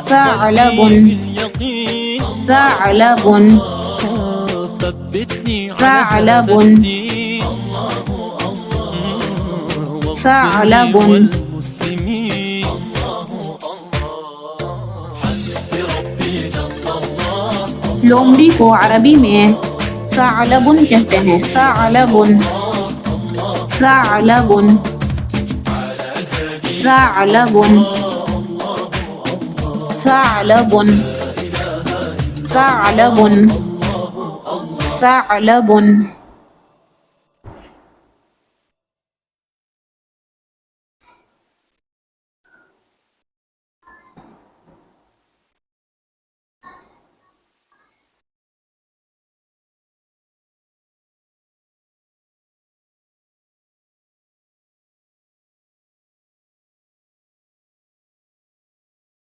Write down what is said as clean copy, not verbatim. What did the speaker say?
ثعلب ثعلب ثعلب ثعلب लोमड़ी को अरबी में सालबुन कहते हैं। सालबुन सालबुन सालबुन सालबुन सालबुन सालबुन